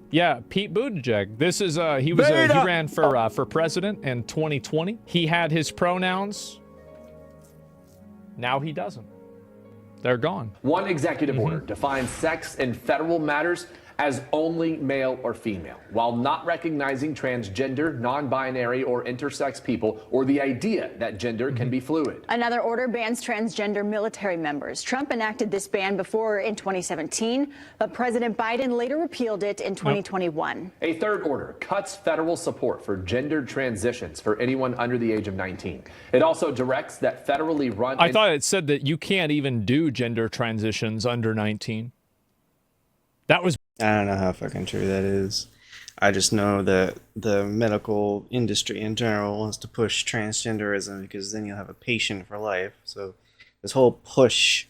Yeah, Pete Buttigieg. This is he ran for president in 2020. He had his pronouns. Now he doesn't. They're gone. One executive order defines sex in federal matters as only male or female, while not recognizing transgender, non-binary, or intersex people, or the idea that gender can be fluid. Another order bans transgender military members. Trump enacted this ban before in 2017, but President Biden later repealed it in 2021. A third order cuts federal support for gender transitions for anyone under the age of 19. It also directs that federally run... I thought it said that you can't even do gender transitions under 19. That was... I don't know how fucking true that is. I just know that the medical industry in general wants to push transgenderism because then you'll have a patient for life. So this whole push,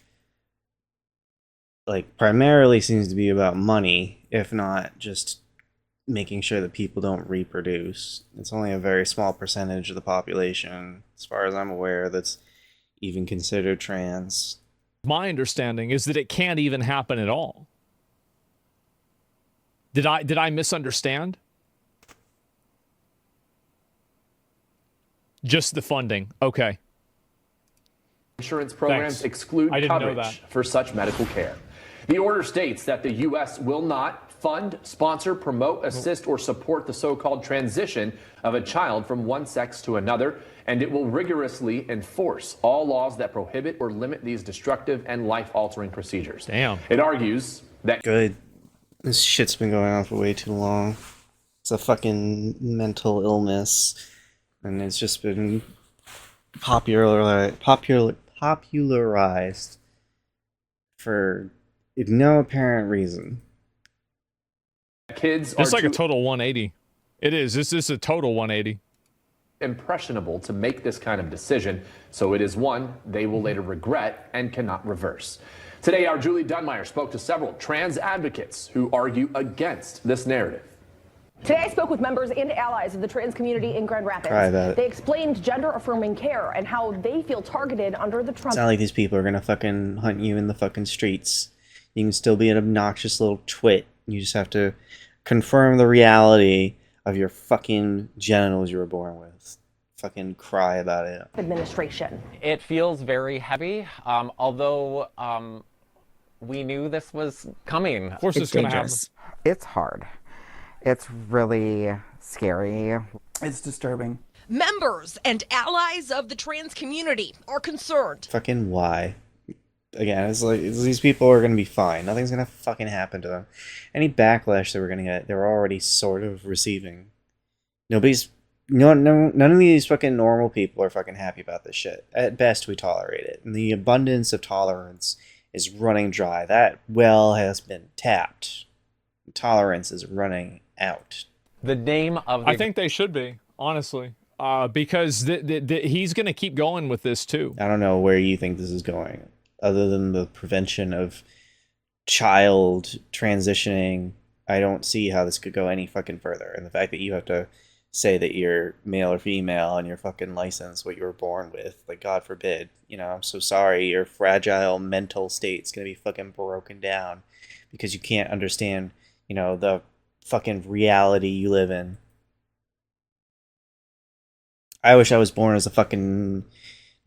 like, primarily seems to be about money, if not just making sure that people don't reproduce. It's only a very small percentage of the population, as far as I'm aware, that's even considered trans. My understanding is that it can't even happen at all. Did I misunderstand? Just the funding. Okay. Insurance programs exclude coverage for such medical care. The order states that the U.S. will not fund, sponsor, promote, assist, or support the so-called transition of a child from one sex to another, and it will rigorously enforce all laws that prohibit or limit these destructive and life-altering procedures. Damn. It argues that... Good. This shit's been going on for way too long. It's a fucking mental illness, and it's just been popularized for no apparent reason. Kids it's like a total 180. It is. This is a total 180. Impressionable to make this kind of decision, so it is one they will later regret and cannot reverse. Today, our Julie Dunmeyer spoke to several trans advocates who argue against this narrative. Today, I spoke with members and allies of the trans community in Grand Rapids. They explained gender-affirming care and how they feel targeted under the Trump... It's not like these people are gonna fucking hunt you in the fucking streets. You can still be an obnoxious little twit. You just have to confirm the reality of your fucking genitals you were born with. Fucking cry about it. Administration. It feels very heavy, although we knew this was coming. Of course it's going to happen. It's hard. It's really scary. It's disturbing. Members and allies of the trans community are concerned. Fucking why? Again, it's like these people are going to be fine. Nothing's going to fucking happen to them. Any backlash that we're going to get, they're already sort of receiving. None of these fucking normal people are fucking happy about this shit. At best, we tolerate it. And the abundance of tolerance is running dry. That well has been tapped. Tolerance is running out. The name of the... I think they should be, honestly. Because he's going to keep going with this, too. I don't know where you think this is going. Other than the prevention of child transitioning, I don't see how this could go any fucking further. And the fact that you have to say that you're male or female on your fucking license, what you were born with, like, God forbid, you know, I'm so sorry, your fragile mental state's gonna be fucking broken down because you can't understand, you know, the fucking reality you live in. I wish I was born as a fucking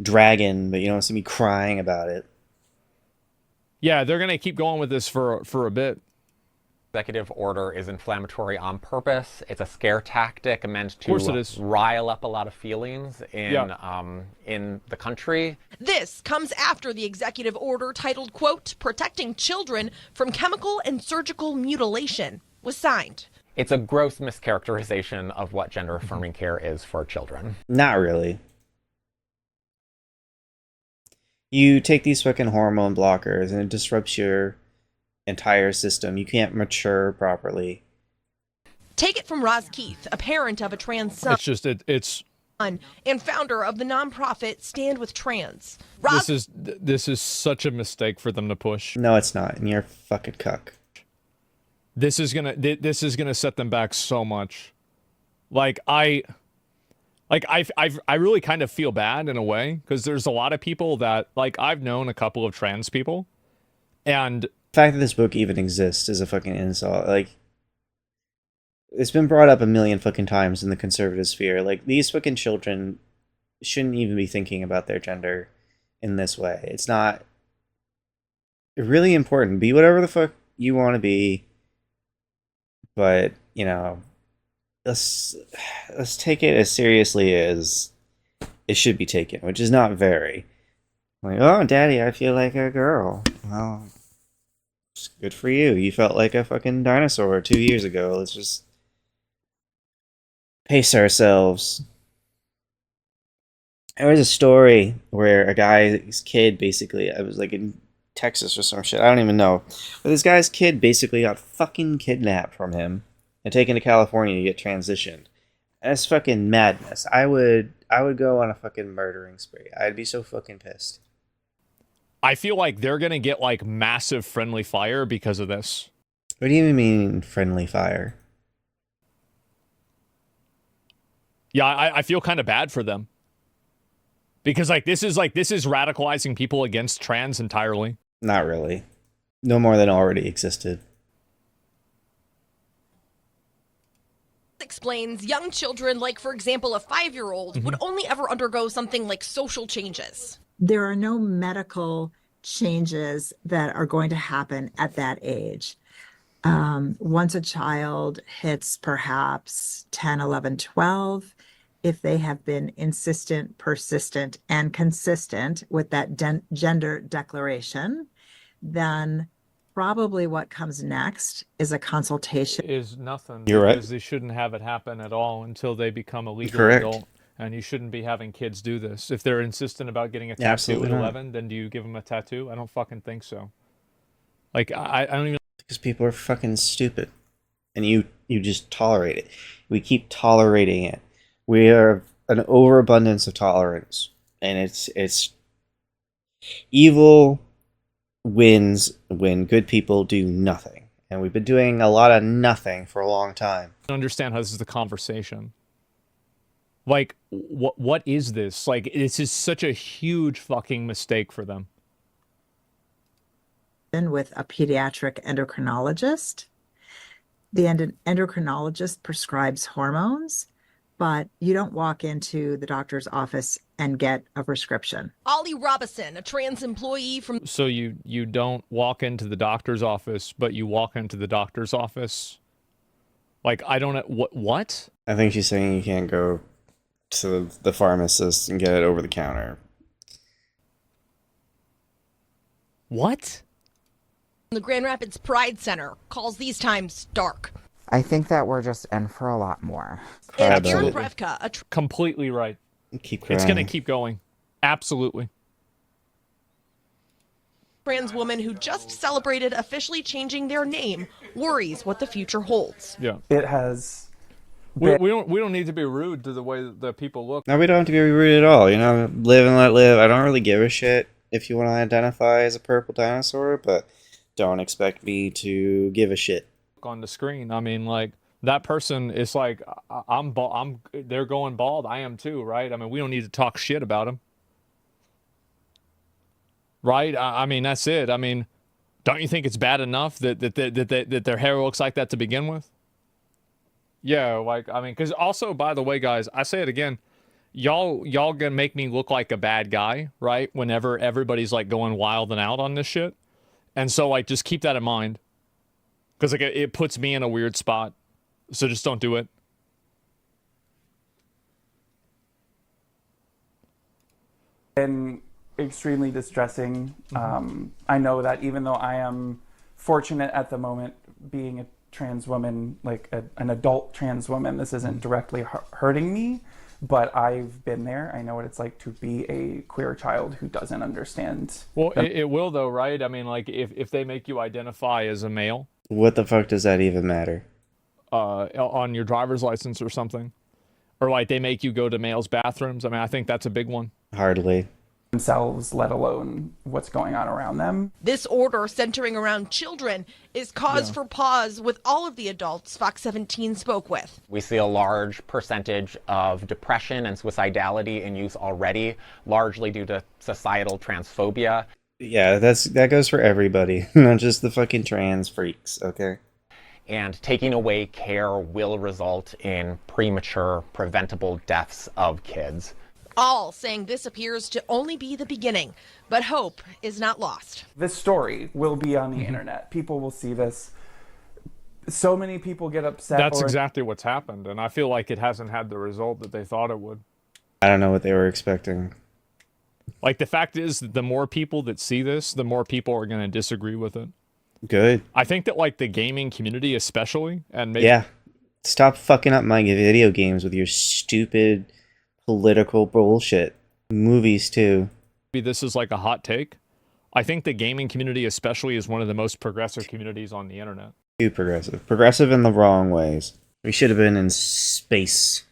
dragon, but you don't see me crying about it. Yeah, they're gonna keep going with this for a bit. Executive order is inflammatory on purpose. It's a scare tactic meant to rile up a lot of feelings in the country. This comes after the executive order titled, quote, "Protecting Children from Chemical and Surgical Mutilation" was signed. It's a gross mischaracterization of what gender-affirming care is for children. Not really. You take these fucking hormone blockers and it disrupts your entire system. You can't mature properly. Take it from Roz Keith, a parent of a trans son. It's just it's and founder of the nonprofit Stand with Trans. This is such a mistake for them to push. No, it's not. And you're a fucking cuck. This is gonna set them back so much. I really kind of feel bad in a way because there's a lot of people that, like, I've known a couple of trans people, and the fact that this book even exists is a fucking insult. Like, it's been brought up a million fucking times in the conservative sphere. Like, these fucking children shouldn't even be thinking about their gender in this way. It's not really important. Be whatever the fuck you want to be, but, you know, let's take it as seriously as it should be taken, which is not very. Like, oh, daddy, I feel like a girl. Well, it's good for you. You felt like a fucking dinosaur 2 years ago. Let's just pace ourselves. There was a story where a guy's kid basically, I was like in Texas or some shit, I don't even know. But this guy's kid basically got fucking kidnapped from him and taken to California to get transitioned. And it's fucking madness. I would go on a fucking murdering spree. I'd be so fucking pissed. I feel like they're gonna get like massive friendly fire because of this. What do you mean friendly fire? Yeah, I feel kind of bad for them. Because this is radicalizing people against trans entirely. Not really. No more than already existed. Explains young children, like for example a 5-year-old, would only ever undergo something like social changes. There are no medical changes that are going to happen at that age. Once a child hits perhaps 10, 11, 12, if they have been insistent, persistent, and consistent with that gender declaration, then probably what comes next is a consultation. Is nothing. You're right. Because they shouldn't have it happen at all until they become a legal adult. And you shouldn't be having kids do this. If they're insistent about getting a tattoo at 11, then do you give them a tattoo? I don't fucking think so. Like, I don't even... Because people are fucking stupid. And you just tolerate it. We keep tolerating it. We have an overabundance of tolerance. And it's evil wins when good people do nothing. And we've been doing a lot of nothing for a long time. I don't understand how this is the conversation. Like, what is this? Like, this is such a huge fucking mistake for them. With a pediatric endocrinologist. The endocrinologist prescribes hormones, but you don't walk into the doctor's office and get a prescription. Ollie Robison, a trans employee from... So you don't walk into the doctor's office, but you walk into the doctor's office? Like, I don't know... What? I think she's saying you can't go to the pharmacist and get it over the counter. What? The Grand Rapids Pride Center calls these times dark. I think that we're just in for a lot more. And Aaron Prevka, completely right. Keep crying. It's going to keep going. Absolutely. Trans woman who just celebrated officially changing their name worries what the future holds. Yeah. It has... We don't need to be rude to the way that people look. No, we don't have to be rude at all. You know, live and let live. I don't really give a shit if you want to identify as a purple dinosaur, but don't expect me to give a shit. On the screen, I mean, like, that person is like, they're going bald. I am too, right? I mean, we don't need to talk shit about them, right? I mean, that's it. I mean, don't you think it's bad enough that their hair looks like that to begin with? Yeah, like, I mean, because also, by the way, guys, I say it again, y'all gonna make me look like a bad guy, right? Whenever everybody's like going wild and out on this shit. And so, like, just keep that in mind. Because, like, it puts me in a weird spot. So just don't do it. Been extremely distressing. I know that even though I am fortunate at the moment being a trans woman, like an adult trans woman, this isn't directly hurting me, but I've been there. I know what it's like to be a queer child who doesn't understand. Well, it will though, right? I mean, like, if they make you identify as a male. What the fuck does that even matter? On your driver's license or something. Or, like, they make you go to males' bathrooms. I mean, I think that's a big one. Hardly. Themselves, let alone what's going on around them. This order centering around children is cause for pause with all of the adults Fox 17 spoke with. We see a large percentage of depression and suicidality in youth already, largely due to societal transphobia. Yeah, that goes for everybody, not just the fucking trans freaks, okay? and taking away care will result in premature, preventable deaths of kids. All saying this appears to only be the beginning, but hope is not lost. This story will be on the internet. People will see this. So many people get upset. That's exactly what's happened, and I feel like it hasn't had the result that they thought it would. I don't know what they were expecting. Like, the fact is that the more people that see this, the more people are going to disagree with it. Good. I think that, like, the gaming community especially, and maybe... Yeah. Stop fucking up my video games with your stupid political bullshit. Movies, too. Maybe this is like a hot take. I think the gaming community especially is one of the most progressive communities on the internet. Too progressive. Progressive in the wrong ways. We should have been in space.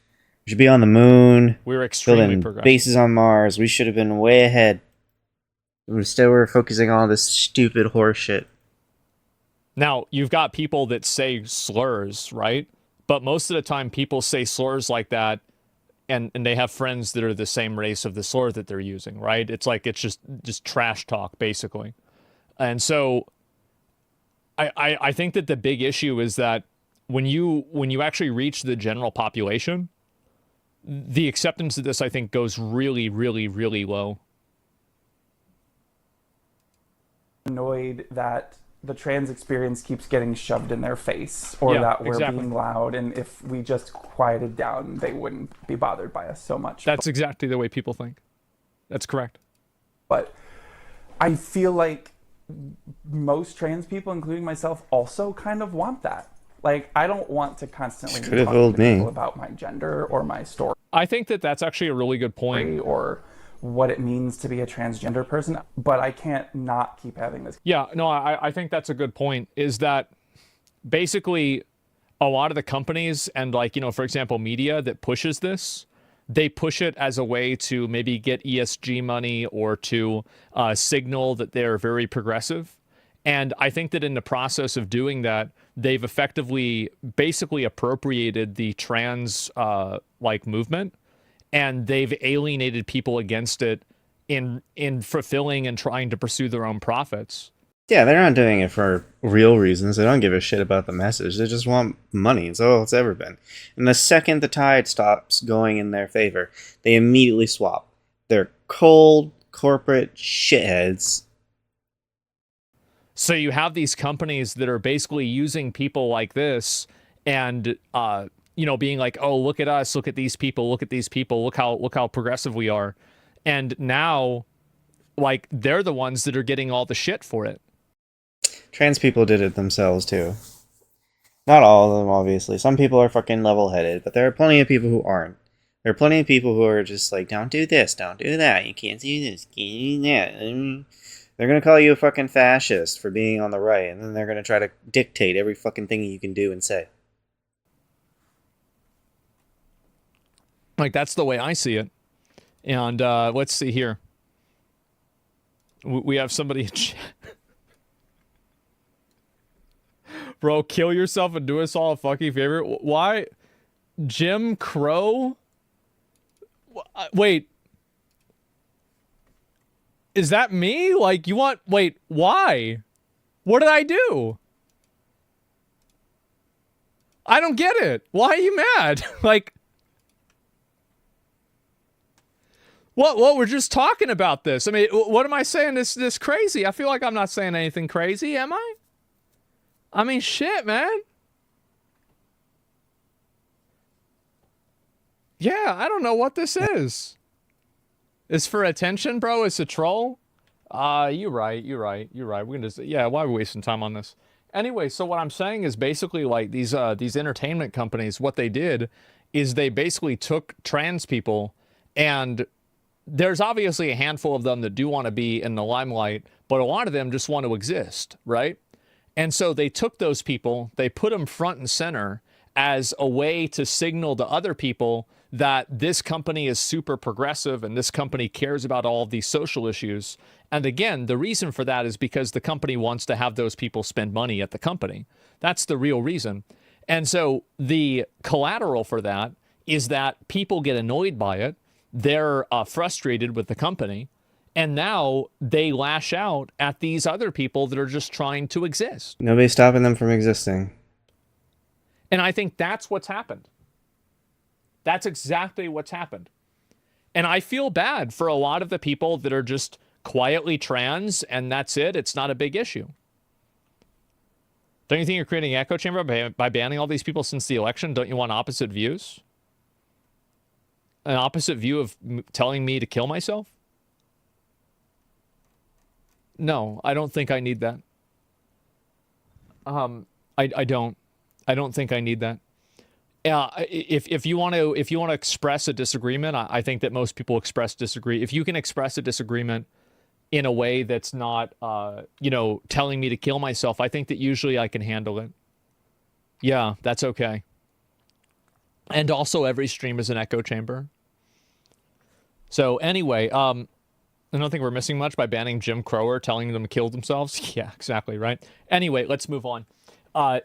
We should be on the moon. We were extremely building progressive. Bases on Mars. We should have been way ahead. Instead, we're focusing on all this stupid horse shit. Now, you've got people that say slurs, right? But most of the time, people say slurs like that, and they have friends that are the same race of the slur that they're using, right? It's like, it's just trash talk, basically. And so, I think that the big issue is that when you actually reach the general population, the acceptance of this, I think, goes really, really, really low. Annoyed that the trans experience keeps getting shoved in their face, or that we're being loud, and if we just quieted down, they wouldn't be bothered by us so much. That's exactly the way people think. That's correct. But I feel like most trans people, including myself, also kind of want that. Like, I don't want to constantly be talking to people about my gender or my story. I think that that's actually a really good point. Or what it means to be a transgender person, but I can't not keep having this. Yeah, no, I think that's a good point, is that basically a lot of the companies and, like, you know, for example, media that pushes this, they push it as a way to maybe get ESG money or to signal that they're very progressive. And I think that in the process of doing that, they've effectively basically appropriated the trans like movement, and they've alienated people against it in fulfilling and trying to pursue their own profits. Yeah, they're not doing it for real reasons. They don't give a shit about the message. They just want money. It's all it's ever been. And the second the tide stops going in their favor, they immediately swap. They're cold, corporate shitheads. So you have these companies that are basically using people like this and, you know, being like, oh, look at us, look at these people, look at these people, look how progressive we are. And now, like, they're the ones that are getting all the shit for it. Trans people did it themselves, too. Not all of them, obviously. Some people are fucking level-headed, but there are plenty of people who aren't. There are plenty of people who are just like, don't do this, don't do that, you can't do this, can't do that. They're going to call you a fucking fascist for being on the right, and then they're going to try to dictate every fucking thing you can do and say. Like, that's the way I see it. And let's see here. We have somebody in chat. Bro, kill yourself and do us all a fucking favor. Why? Jim Crow? Wait. Is that me? Like, you want... Wait, why? What did I do? I don't get it. Why are you mad? Like... What? We're just talking about this. I mean, what am I saying this crazy? I feel like I'm not saying anything crazy, am I? I mean, shit, man. Yeah, I don't know what this is. It's for attention, bro? It's a troll? You're right. We're gonna just... Yeah, why are we wasting time on this? Anyway, so what I'm saying is basically, like, these entertainment companies, what they did is they basically took trans people, and there's obviously a handful of them that do want to be in the limelight, but a lot of them just want to exist, right? And so they took those people, they put them front and center as a way to signal to other people that this company is super progressive and this company cares about all of these social issues. And again, the reason for that is because the company wants to have those people spend money at the company. That's the real reason. And so the collateral for that is that people get annoyed by it. They're frustrated with the company. And now they lash out at these other people that are just trying to exist. Nobody's stopping them from existing. And I think that's what's happened. That's exactly what's happened. And I feel bad for a lot of the people that are just quietly trans and that's it. It's not a big issue. Don't you think you're creating an echo chamber by banning all these people since the election? Don't you want opposite views? An opposite view of telling me to kill myself? No, I don't think I need that. I don't think I need that. If you want to express a disagreement, I think that most people disagree. If you can express a disagreement in a way that's not, telling me to kill myself, I think that usually I can handle it. Yeah, that's okay. And also every stream is an echo chamber. So anyway, I don't think we're missing much by banning Jim Crower, telling them to kill themselves. Yeah, exactly, right? Anyway, let's move on.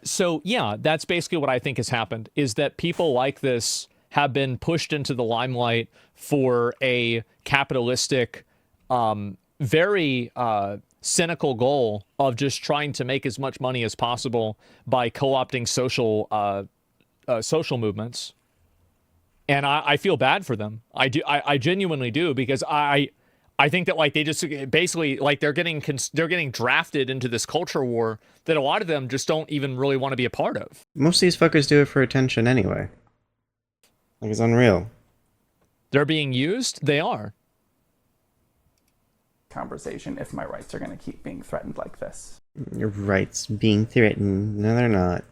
So yeah, that's basically what I think has happened, is that people like this have been pushed into the limelight for a capitalistic, very cynical goal of just trying to make as much money as possible by co-opting social movements. And I feel bad for them. I genuinely do, because I think that like they just basically like they're getting drafted into this culture war that a lot of them just don't even really want to be a part of. Most of these fuckers do it for attention anyway. Like, it's unreal. They're being used. They are. Conversation if my rights are going to keep being threatened like this. Your rights being threatened? No, they're not.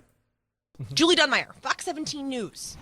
Julie Dunmeyer, Fox 17 News.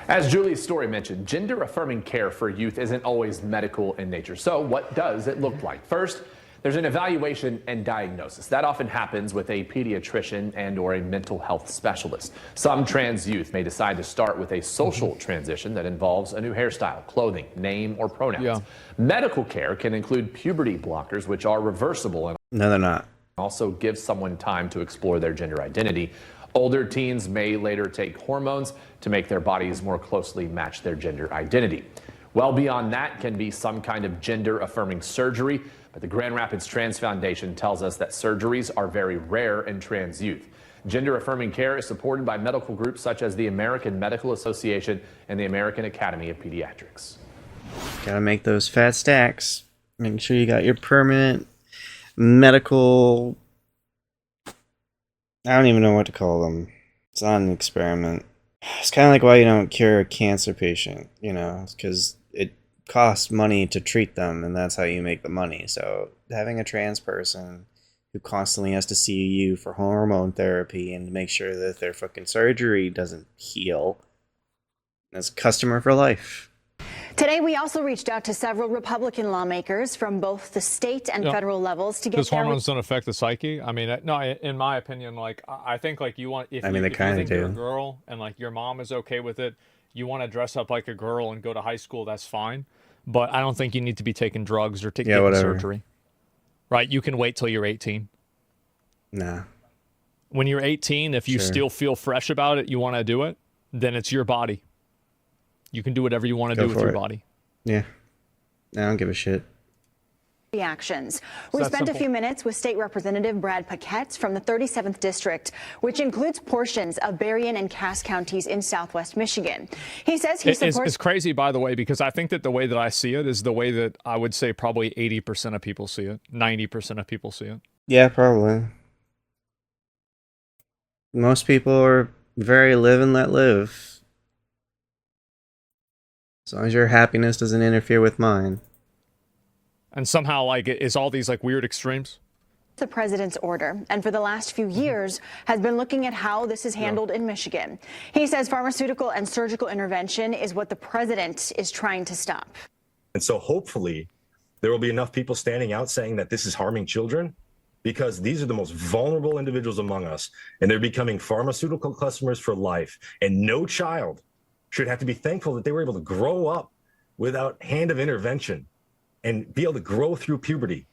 As Julie's story mentioned, gender-affirming care for youth isn't always medical in nature. So what does it look like? First, there's an evaluation and diagnosis. That often happens with a pediatrician and or a mental health specialist. Some trans youth may decide to start with a social transition that involves a new hairstyle, clothing, name, or pronouns. Yeah. Medical care can include puberty blockers, which are reversible and no, they're not. Also give someone time to explore their gender identity. Older teens may later take hormones to make their bodies more closely match their gender identity. Well beyond that can be some kind of gender-affirming surgery, but the Grand Rapids Trans Foundation tells us that surgeries are very rare in trans youth. Gender-affirming care is supported by medical groups such as the American Medical Association and the American Academy of Pediatrics. Gotta make those fat stacks. Make sure you got your permanent medical... I don't even know what to call them. It's not an experiment. It's kind of like why you don't cure a cancer patient, it's because it costs money to treat them, and that's how you make the money. So having a trans person who constantly has to see you for hormone therapy and to make sure that their fucking surgery doesn't heal, is a customer for life. Today, we also reached out to several Republican lawmakers from both the state and federal levels to get because hormones don't affect the psyche. I mean, no, in my opinion, like I think like you want if you think you're a girl and like your mom is okay with it, you want to dress up like a girl and go to high school. That's fine, but I don't think you need to be taking drugs or taking surgery. Right? You can wait till you're 18. Nah. When you're 18, if you still feel fresh about it, you want to do it, then it's your body. You can do whatever you want to do with your body. Yeah. I don't give a shit. Reactions. We spent a few minutes with State Representative Brad Paquette from the 37th District, which includes portions of Berrien and Cass counties in southwest Michigan. He says he supports... It's crazy, by the way, because I think that the way that I see it is the way that I would say probably 80% of people see it. 90% of people see it. Yeah, probably. Most people are very live and let live. As long as your happiness doesn't interfere with mine. And somehow, like, it's all these, like, weird extremes. The president's order, and for the last few years, has been looking at how this is handled in Michigan. He says pharmaceutical and surgical intervention is what the president is trying to stop. And so hopefully there will be enough people standing out saying that this is harming children, because these are the most vulnerable individuals among us, and they're becoming pharmaceutical customers for life. And no child should have to be thankful that they were able to grow up without hand of intervention and be able to grow through puberty.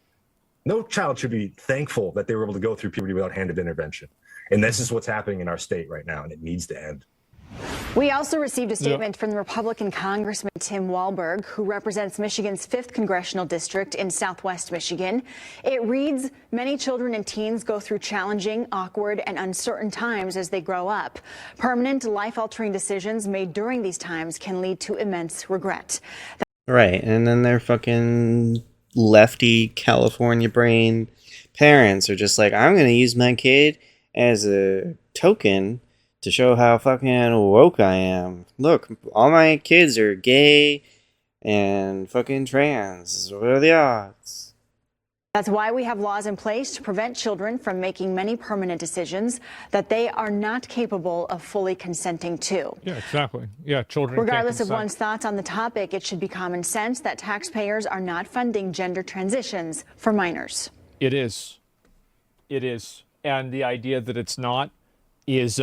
No child should be thankful that they were able to go through puberty without hand of intervention. And this is what's happening in our state right now, and it needs to end. We also received a statement from the Republican Congressman Tim Walberg, who represents Michigan's 5th congressional district in southwest Michigan. It reads, many children and teens go through challenging, awkward, and uncertain times as they grow up. Permanent, life-altering decisions made during these times can lead to immense regret. Right, and then their fucking lefty California brain parents are just like, I'm going to use my kid as a token to show how fucking woke I am. Look, all my kids are gay and fucking trans. What are the odds? That's why we have laws in place to prevent children from making many permanent decisions that they are not capable of fully consenting to. Yeah, exactly. Yeah, children Regardless can't of one's thoughts on the topic, it should be common sense that taxpayers are not funding gender transitions for minors. It is. It is. And the idea that it's not is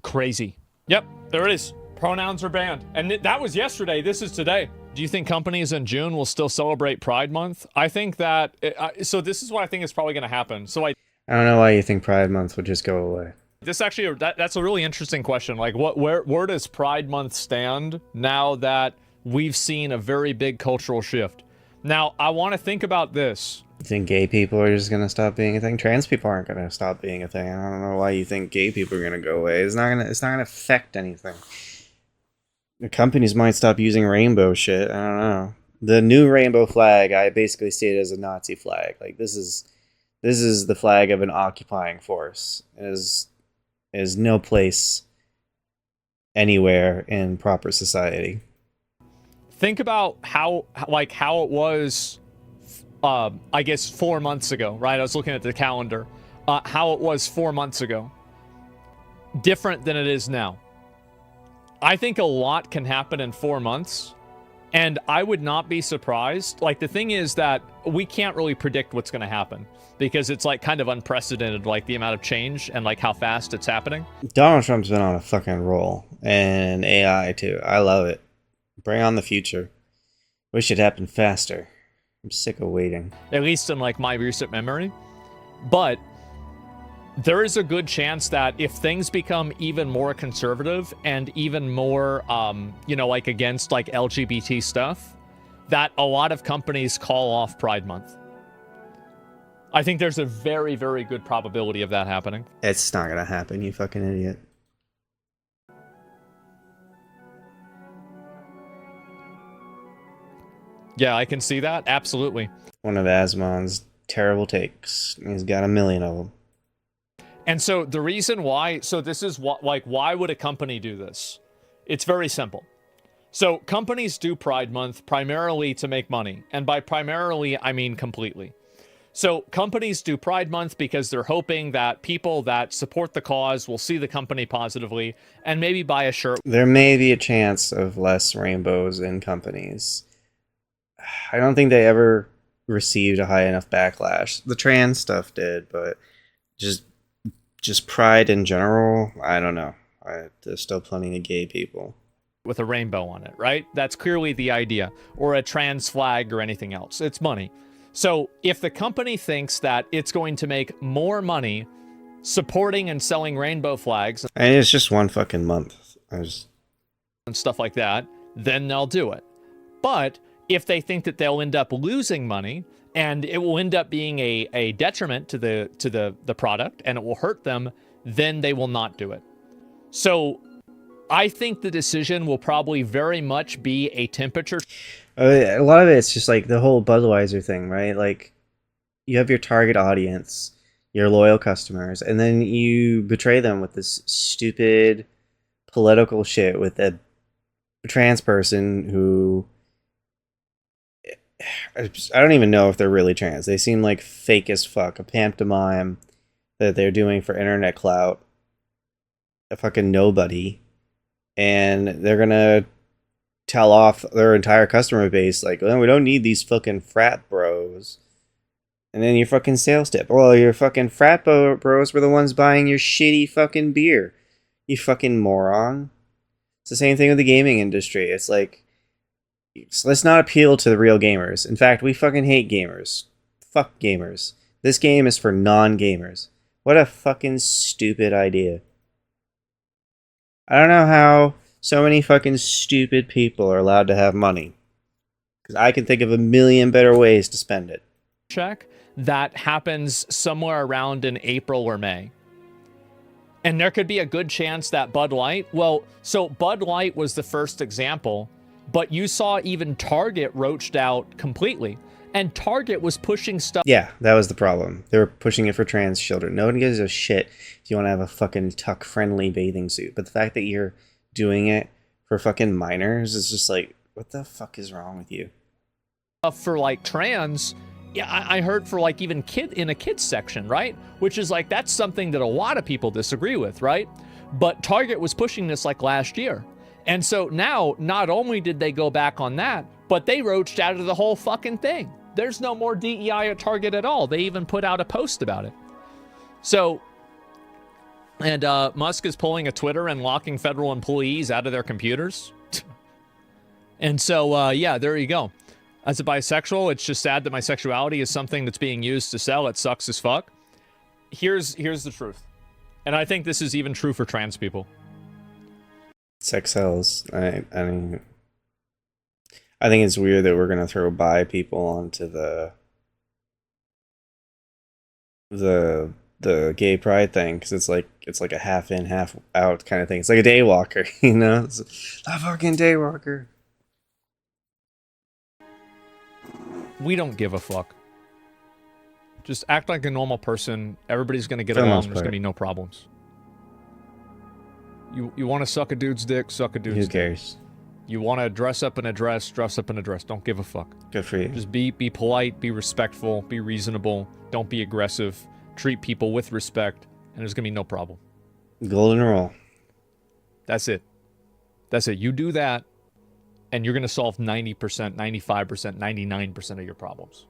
crazy. Yep, there it is. Pronouns are banned. And that was yesterday. This is today. Do you think companies in June will still celebrate Pride Month? I think that, so this is what I think is probably going to happen. I don't know why you think Pride Month would just go away. This actually, that's a really interesting question. Like, where does Pride Month stand now that we've seen a very big cultural shift? Now, I want to think about this. You think gay people are just going to stop being a thing? Trans people aren't going to stop being a thing. I don't know why you think gay people are going to go away. It's not going to affect anything. The companies might stop using rainbow shit. I don't know. The new rainbow flag, I basically see it as a Nazi flag. Like, this is the flag of an occupying force. It is no place anywhere in proper society. Think about how it was, I guess 4 months ago, right? I was looking at the calendar. How it was 4 months ago. Different than it is now. I think a lot can happen in 4 months, and I would not be surprised. Like, the thing is that we can't really predict what's going to happen because it's like kind of unprecedented, like the amount of change and like how fast it's happening. Donald Trump's been on a fucking roll, and AI too. I love it. Bring on the future. Wish it happened faster. I'm sick of waiting. At least in like my recent memory. But there is a good chance that if things become even more conservative and even more, like against like LGBT stuff, that a lot of companies call off Pride Month. I think there's a very, very good probability of that happening. It's not gonna happen, you fucking idiot. Yeah, I can see that. Absolutely. One of Asmon's terrible takes. He's got a million of them. And so the reason why, this is what, why would a company do this? It's very simple. So companies do Pride Month primarily to make money. And by primarily, I mean completely. So companies do Pride Month because they're hoping that people that support the cause will see the company positively and maybe buy a shirt. There may be a chance of less rainbows in companies. I don't think they ever received a high enough backlash. The trans stuff did, but just Pride in general, I don't know. There's still plenty of gay people. With a rainbow on it, right? That's clearly the idea. Or a trans flag or anything else. It's money. So if the company thinks that it's going to make more money supporting and selling rainbow flags... And it's just one fucking month. And stuff like that, then they'll do it. But if they think that they'll end up losing money and it will end up being a detriment to the product and it will hurt them, then they will not do it. So I think the decision will probably very much be a temperature. A lot of it's just like the whole Budweiser thing, right? Like, you have your target audience, your loyal customers, and then you betray them with this stupid political shit with a trans person who... I don't even know if they're really trans. They seem like fake as fuck. A pantomime that they're doing for internet clout. A fucking nobody. And they're gonna tell off their entire customer base like, well, we don't need these fucking frat bros. And then your fucking sales tip. Well, your fucking frat bros were the ones buying your shitty fucking beer. You fucking moron. It's the same thing with the gaming industry. It's like, let's not appeal to the real gamers. In fact, we fucking hate gamers. Fuck gamers. This game is for non-gamers. What a fucking stupid idea. I don't know how so many fucking stupid people are allowed to have money. Because I can think of a million better ways to spend it. Check that happens somewhere around in April or May. And there could be a good chance that Bud Light, well, so Bud Light was the first example, but you saw even Target roached out completely. And Target was pushing stuff. Yeah, that was the problem. They were pushing it for trans children. No one gives a shit if you want to have a fucking tuck-friendly bathing suit. But the fact that you're doing it for fucking minors is just like, what the fuck is wrong with you? For like trans, yeah, I heard for like even in a kids section, right? Which is like, that's something that a lot of people disagree with, right? But Target was pushing this like last year. And so now, not only did they go back on that, but they roached out of the whole fucking thing. There's no more DEI at Target at all. They even put out a post about it. So, and Musk is pulling a Twitter and locking federal employees out of their computers. And so, yeah, there you go. As a bisexual, it's just sad that my sexuality is something that's being used to sell. It sucks as fuck. Here's the truth. And I think this is even true for trans people. Sex sells. I mean, I think it's weird that we're gonna throw bi people onto the gay pride thing, because it's like a half in, half out kind of thing. It's like a day walker, you know? It's a fucking day walker. We don't give a fuck. Just act like a normal person. Everybody's gonna get along. There's gonna be no problems. You want to suck a dude's dick, suck a dude's dick. Who cares? You want to dress up in a dress, dress up in a dress. Don't give a fuck. Good for you. Just be polite, be respectful, be reasonable. Don't be aggressive. Treat people with respect, and there's gonna be no problem. Golden rule. That's it. That's it. You do that, and you're gonna solve 90%, 95%, 99% of your problems.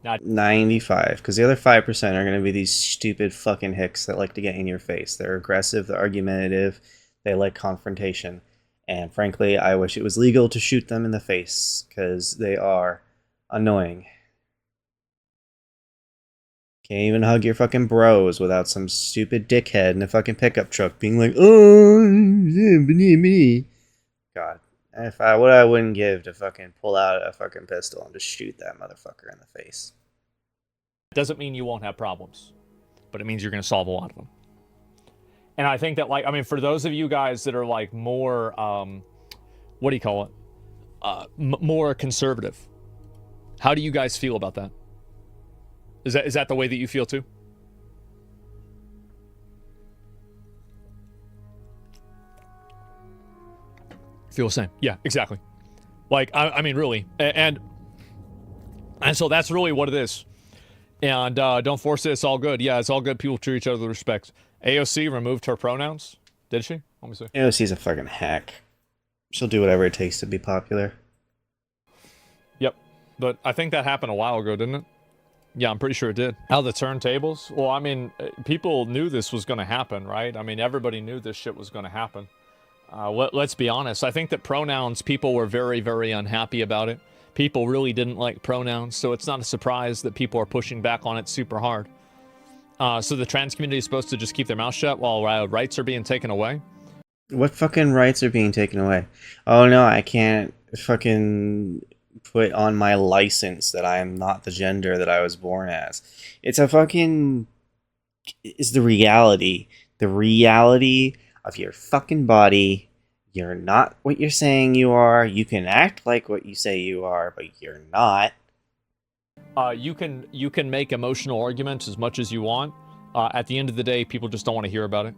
Not 95, because the other 5% are going to be these stupid fucking hicks that like to get in your face. They're aggressive, they're argumentative, they like confrontation. And frankly, I wish it was legal to shoot them in the face, because they are annoying. Can't even hug your fucking bros without some stupid dickhead in a fucking pickup truck being like, oh, me. God. What I wouldn't give to fucking pull out a fucking pistol and just shoot that motherfucker in the face. Doesn't mean you won't have problems, but it means you're going to solve a lot of them. And I think that, like, I mean, for those of you guys that are like more, what do you call it? More conservative. How do you guys feel about that? Is that the way that you feel too? Feel the same. Yeah, exactly. Like, I mean, really. And so that's really what it is. And don't force it. It's all good. Yeah, it's all good. People treat each other with respect. AOC removed her pronouns. Did she? Let me see. AOC's a fucking hack. She'll do whatever it takes to be popular. Yep. But I think that happened a while ago, didn't it? Yeah, I'm pretty sure it did. How the turntables? Well, I mean, people knew this was going to happen, right? I mean, everybody knew this shit was going to happen. Let's be honest. I think that pronouns, people were very, very unhappy about it. People really didn't like pronouns, so it's not a surprise that people are pushing back on it super hard. So the trans community is supposed to just keep their mouth shut while rights are being taken away? What fucking rights are being taken away? Oh no, I can't fucking put on my license that I am not the gender that I was born as. It's a fucking... It's the reality. The reality of your fucking body. You're not what you're saying you are. You can act like what you say you are, but you're not. You can make emotional arguments as much as you want. At the end of the day, people just don't want to hear about it.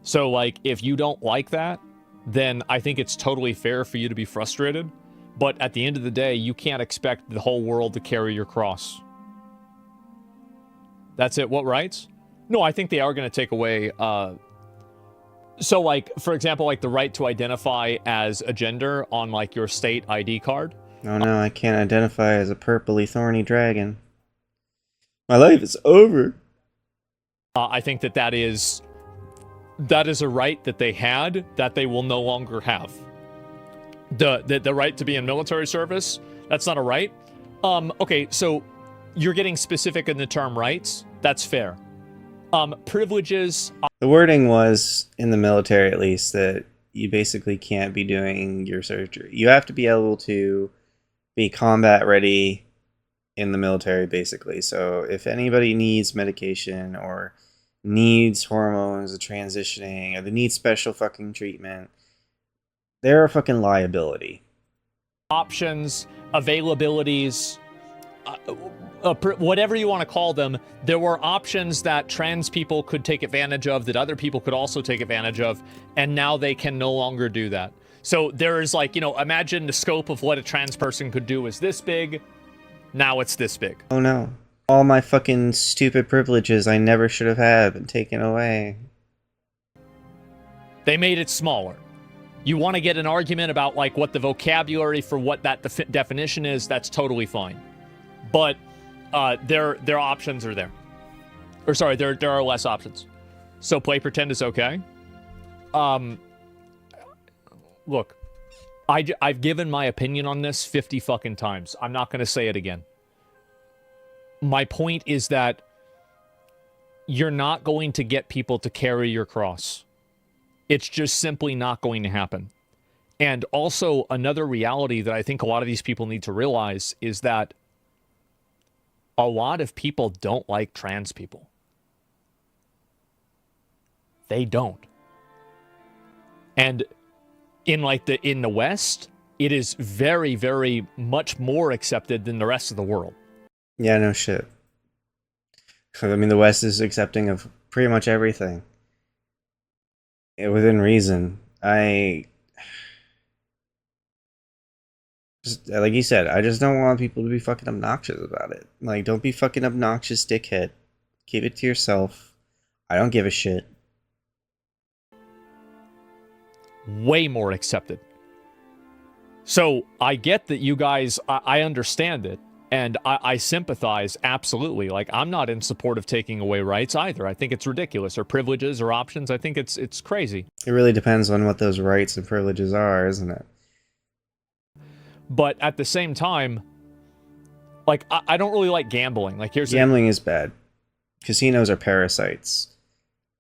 So, like, if you don't like that, then I think it's totally fair for you to be frustrated. But at the end of the day, you can't expect the whole world to carry your cross. That's it. What rights? No, I think they are going to take away... So, like, for example, like the right to identify as a gender on, like, your state ID card. Oh no, I can't identify as a purpley thorny dragon. My life is over. I think that is a right that they had that they will no longer have. The right to be in military service, that's not a right. Okay, so you're getting specific in the term rights. That's fair. Privileges. The wording was, in the military at least, that you basically can't be doing your surgery. You have to be able to be combat ready in the military, basically. So if anybody needs medication or needs hormones or transitioning or they need special fucking treatment, they're a fucking liability. Options, availabilities, whatever you want to call them, there were options that trans people could take advantage of that other people could also take advantage of, and now they can no longer do that. So there is like, you know, imagine the scope of what a trans person could do is this big, now it's this big. Oh no. All my fucking stupid privileges I never should have had been taken away. They made it smaller. You want to get an argument about like what the vocabulary for what that definition is, that's totally fine. But their options are there. Or sorry, there are less options. So play pretend is okay. Look, I've given my opinion on this 50 fucking times. I'm not going to say it again. My point is that you're not going to get people to carry your cross. It's just simply not going to happen. And also another reality that I think a lot of these people need to realize is that a lot of people don't like trans people. They don't. And in the West, it is very, very much more accepted than the rest of the world. Yeah, no shit. I mean, the West is accepting of pretty much everything. Within reason. Just, like you said, I just don't want people to be fucking obnoxious about it. Like, don't be fucking obnoxious, dickhead. Keep it to yourself. I don't give a shit. Way more accepted. So I get that you guys, I understand it, and I sympathize absolutely. Like, I'm not in support of taking away rights either. I think it's ridiculous, or privileges or options. I think it's crazy. It really depends on what those rights and privileges are, isn't it? But at the same time, like, I don't really like gambling. Like, gambling is bad. Casinos are parasites.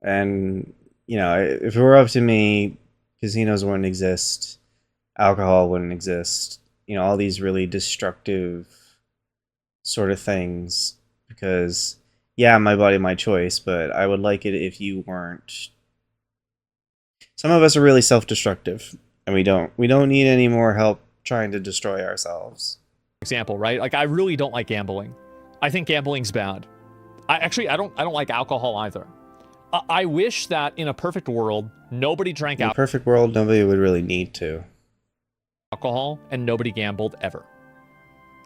And, you know, if it were up to me, casinos wouldn't exist. Alcohol wouldn't exist. You know, all these really destructive sort of things. Because, yeah, my body, my choice, but I would like it if you weren't. Some of us are really self-destructive, and we don't need any more help trying to destroy ourselves. Example, right? Like, I really don't like gambling. I think gambling's bad. I don't like alcohol either. I wish that in a perfect world, nobody drank alcohol. In a perfect world, nobody would really need to. Alcohol and nobody gambled ever.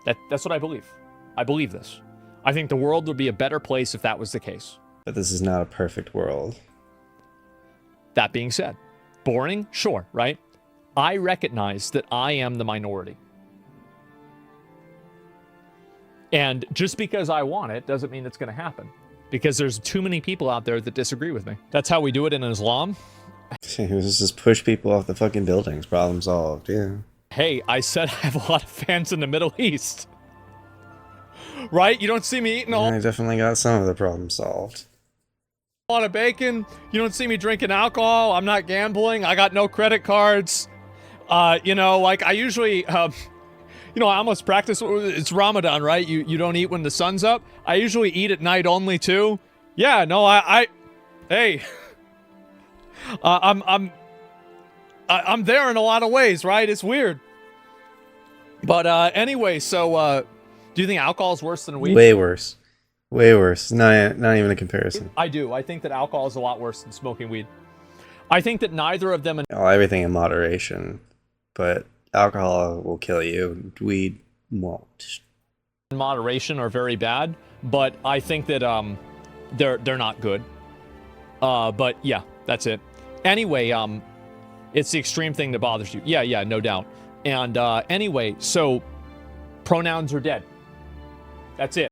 That's what I believe. I believe this. I think the world would be a better place if that was the case. But this is not a perfect world. That being said, boring? Sure, right? I recognize that I am the minority. And just because I want it doesn't mean it's going to happen. Because there's too many people out there that disagree with me. That's how we do it in Islam. Just push people off the fucking buildings. Problem solved, yeah. Hey, I said I have a lot of fans in the Middle East. Right? You don't see me eating all... I definitely got some of the problem solved. A lot of bacon. You don't see me drinking alcohol. I'm not gambling. I got no credit cards. You know, like I usually, you know, I almost practice. It's Ramadan, right? You don't eat when the sun's up. I usually eat at night only too. Yeah, no, hey, I'm there in a lot of ways, right? It's weird. But anyway, so do you think alcohol is worse than weed? Way worse. Way worse. Not even a comparison. I do. I think that alcohol is a lot worse than smoking weed. I think that neither of them... everything in moderation. But alcohol will kill you. Weed won't. In moderation are very bad. But I think that they're not good. But yeah, that's it. Anyway, it's the extreme thing that bothers you. Yeah, no doubt. And anyway, so pronouns are dead. That's it.